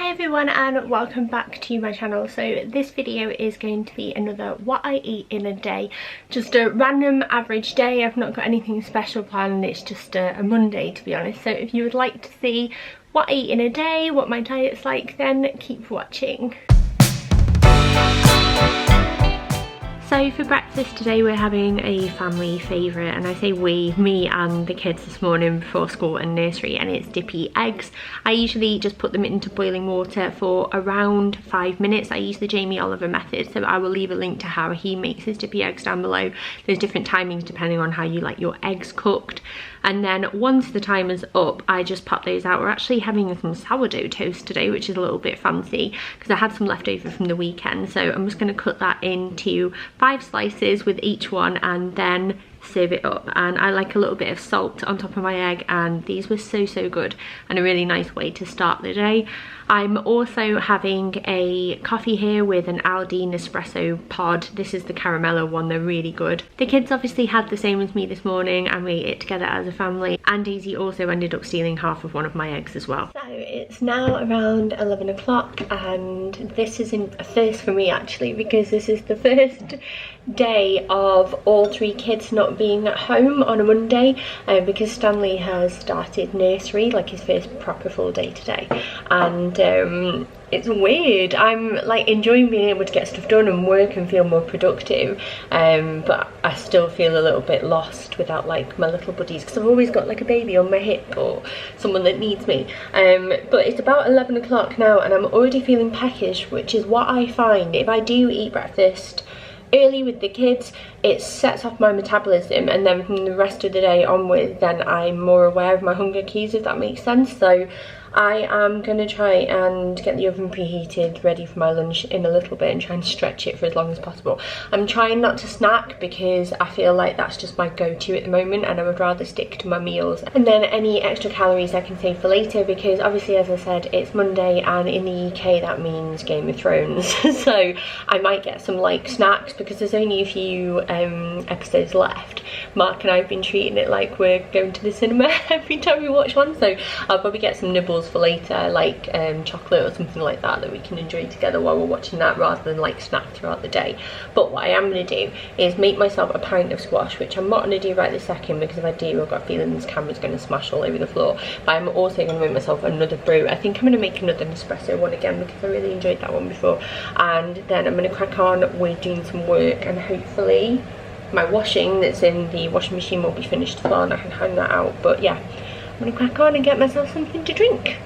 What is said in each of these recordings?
Hi everyone and welcome back to my channel. So this video is going to be another what I eat in a day, just a random average day. I've not got anything special planned, it's just a Monday to be honest. So if you would like to see what I eat in a day, what my diet's like, then keep watching. So for breakfast today we're having a family favourite, and I say we, me and the kids this morning before school and nursery, and it's Dippy Eggs. I usually just put them into boiling water for around 5 minutes. I use the Jamie Oliver method, so I will leave a link to how he makes his Dippy Eggs down below. There's different timings depending on how you like your eggs cooked. And then once the timer's up, I just pop those out. We're actually having some sourdough toast today, which is a little bit fancy because I had some left over from the weekend. So I'm just going to cut that into 5 slices with each one and then serve it up. And I like a little bit of salt on top of my egg, and these were so good and a really nice way to start the day. I'm also having a coffee here with an Aldi Nespresso pod. This is the caramello one, they're really good. The kids obviously had the same as me this morning and we ate it together as a family, and Daisy also ended up stealing half of one of my eggs as well. So it's now around 11 o'clock and this is a first for me actually, because this is the first day of all 3 kids not being at home on a Monday, because Stanley has started nursery, like his first proper full day today, and it's weird. I'm like enjoying being able to get stuff done and work and feel more productive, but I still feel a little bit lost without like my little buddies, because I've always got like a baby on my hip or someone that needs me. But it's about 11 o'clock now and I'm already feeling peckish, which is what I find if I do eat breakfast early with the kids. It sets off my metabolism, and then from the rest of the day onwards then I'm more aware of my hunger cues, if that makes sense. So I am going to try and get the oven preheated ready for my lunch in a little bit and try and stretch it for as long as possible. I'm trying not to snack because I feel like that's just my go-to at the moment, and I would rather stick to my meals. And then any extra calories I can save for later, because obviously, as I said, it's Monday and in the UK that means Game of Thrones. So I might get some like snacks because there's only a few episodes left. Mark and I have been treating it like we're going to the cinema every time we watch one, so I'll probably get some nibbles for later, like chocolate or something like that that we can enjoy together while we're watching that, rather than like snack throughout the day. But what I am going to do is make myself a pint of squash, which I'm not going to do right this second because if I do I've got a feeling this camera's going to smash all over the floor. But I'm also going to make myself another brew. I think I'm going to make another Nespresso one again because I really enjoyed that one before, and then I'm going to crack on with doing some work, and hopefully my washing that's in the washing machine will be finished as well and I can hang that out. But yeah, I'm gonna crack on and get myself something to drink.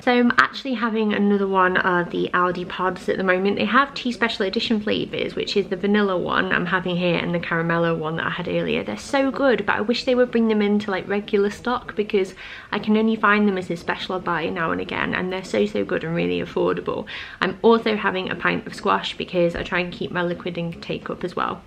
So I'm actually having another one of the Aldi pods at the moment. They have 2 special edition flavours, which is the vanilla one I'm having here and the caramello one that I had earlier. They're so good, but I wish they would bring them into like regular stock because I can only find them as a special buy now and again, and they're so good and really affordable. I'm also having a pint of squash because I try and keep my liquid intake up as well.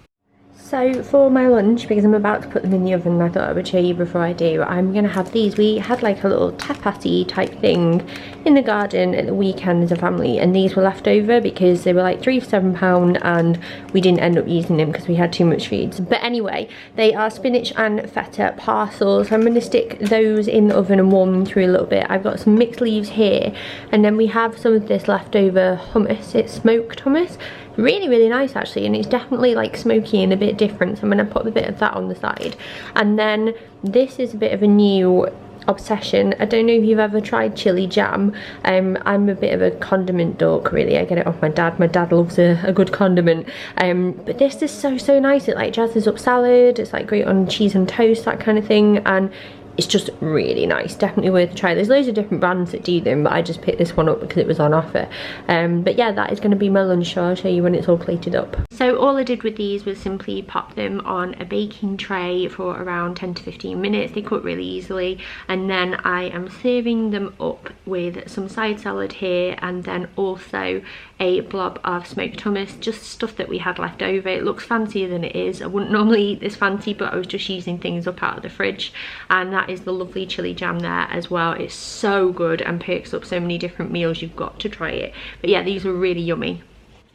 So for my lunch, because I'm about to put them in the oven and I thought I would show you before I do, I'm going to have these. We had like a little tapati type thing in the garden at the weekend as a family, and these were left over because they were like £3 for £7 and we didn't end up using them because we had too much food. But anyway, they are spinach and feta parcels. I'm going to stick those in the oven and warm them through a little bit. I've got some mixed leaves here, and then we have some of this leftover hummus. It's smoked hummus. Really nice actually, and it's definitely like smoky and a bit different, so I'm going to put a bit of that on the side. And then this is a bit of a new obsession. I don't know if you've ever tried chilli jam. I'm a bit of a condiment dork really. I get it off my dad. My dad loves a good condiment, but this is so nice. It like jazzes up salad. It's like great on cheese and toast, that kind of thing, and it's just really nice. Definitely worth a try. There's loads of different brands that do them, but I just picked this one up because it was on offer. But yeah, that is going to be my lunch, so I'll show you when it's all plated up. So all I did with these was simply pop them on a baking tray for around 10 to 15 minutes. They cook really easily, and then I am serving them up with some side salad here, and then also a blob of smoked hummus, just stuff that we had left over. It looks fancier than it is. I wouldn't normally eat this fancy, but I was just using things up out of the fridge, and that is the lovely chili jam there as well. It's so good and perks up so many different meals. You've got to try it. But yeah, these are really yummy.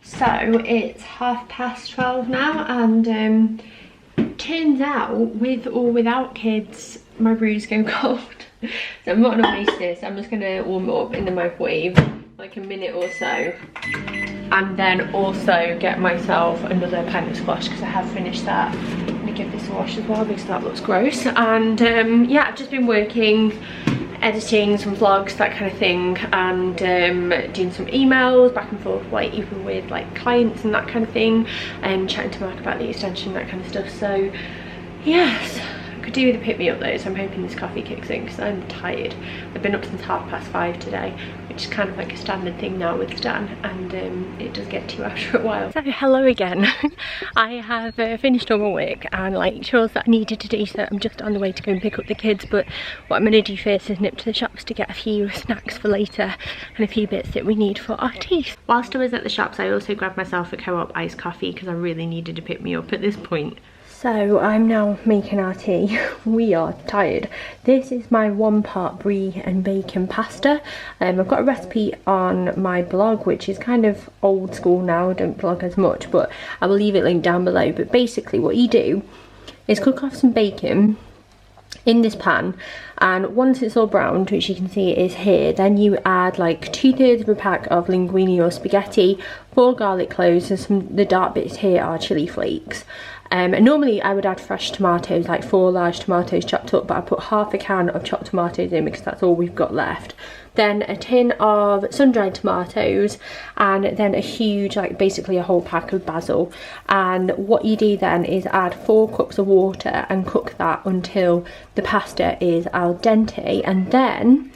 So it's 12:30 now, and turns out with or without kids my brews go cold. So I'm not gonna waste this. I'm just gonna warm it up in the microwave like a minute or so, and then also get myself another pint of squash because I have finished that. I'm gonna give this a wash as well because that looks gross. And yeah, I've just been working, editing some vlogs, that kind of thing, and doing some emails back and forth, like even with like clients and that kind of thing, and chatting to Mark about the extension, that kind of stuff. So yes, I could do with a pick me up though, so I'm hoping this coffee kicks in because I'm tired. I've been up since 5:30 today, which is kind of like a standard thing now with Stan, and it does get to you after a while. So hello again. I have finished all my work and like chores that I needed to do, so I'm just on the way to go and pick up the kids. But what I'm going to do first is nip to the shops to get a few snacks for later and a few bits that we need for our teeth. Whilst I was at the shops, I also grabbed myself a co-op iced coffee because I really needed to pick me up at this point. So I'm now making our tea. We are tired. This is my 1-part brie and bacon pasta. I've got a recipe on my blog, which is kind of old school now. I don't blog as much, but I will leave it linked down below. But basically what you do is cook off some bacon in this pan, and once it's all browned, which you can see it is here, then you add like 2/3 of a pack of linguine or spaghetti, 4 garlic cloves, and the dark bits here are chilli flakes. And normally I would add fresh tomatoes, like 4 large tomatoes chopped up, but I put half a can of chopped tomatoes in because that's all we've got left. Then a tin of sun-dried tomatoes, and then a huge, like basically a whole pack of basil. And what you do then is add 4 cups of water and cook that until the pasta is al dente, and then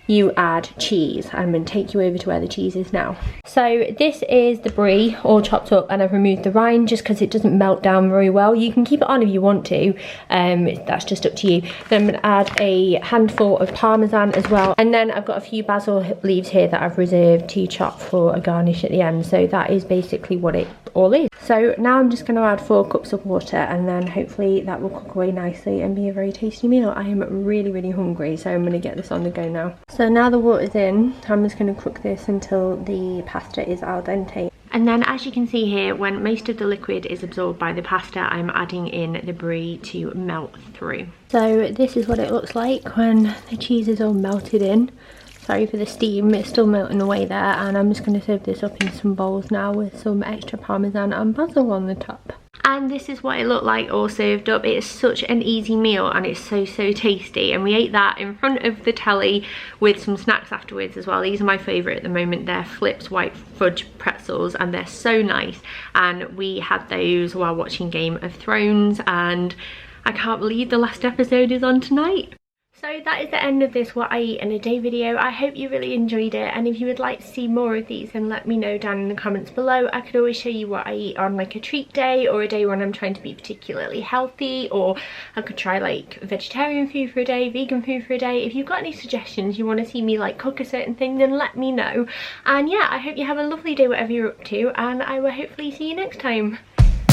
you add cheese. I'm going to take you over to where the cheese is now. So this is the brie all chopped up, and I've removed the rind just because it doesn't melt down very well. You can keep it on if you want to, that's just up to you. Then I'm going to add a handful of parmesan as well, and then I've got a few basil leaves here that I've reserved to chop for a garnish at the end. So that is basically what it all is. So now I'm just going to add 4 cups of water, and then hopefully that will cook away nicely and be a very tasty meal. I am really hungry, so I'm going to get this on the go now. So now the water's in, I'm just going to cook this until the pasta is al dente. And then as you can see here, when most of the liquid is absorbed by the pasta, I'm adding in the brie to melt through. So this is what it looks like when the cheese is all melted in. Sorry for the steam, it's still melting away there, and I'm just going to serve this up in some bowls now with some extra parmesan and basil on the top. And this is what it looked like all served up. It's such an easy meal and it's so tasty, and we ate that in front of the telly with some snacks afterwards as well. These are my favourite at the moment. They're Flip's white fudge pretzels, and they're so nice, and we had those while watching Game of Thrones, and I can't believe the last episode is on tonight. So that is the end of this what I eat in a day video. I hope you really enjoyed it, and if you would like to see more of these, then let me know down in the comments below. I could always show you what I eat on like a treat day, or a day when I'm trying to be particularly healthy, or I could try like vegetarian food for a day, vegan food for a day. If you've got any suggestions, you want to see me like cook a certain thing, then let me know. And yeah, I hope you have a lovely day whatever you're up to, and I will hopefully see you next time.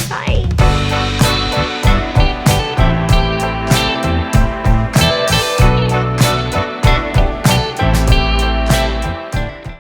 Bye!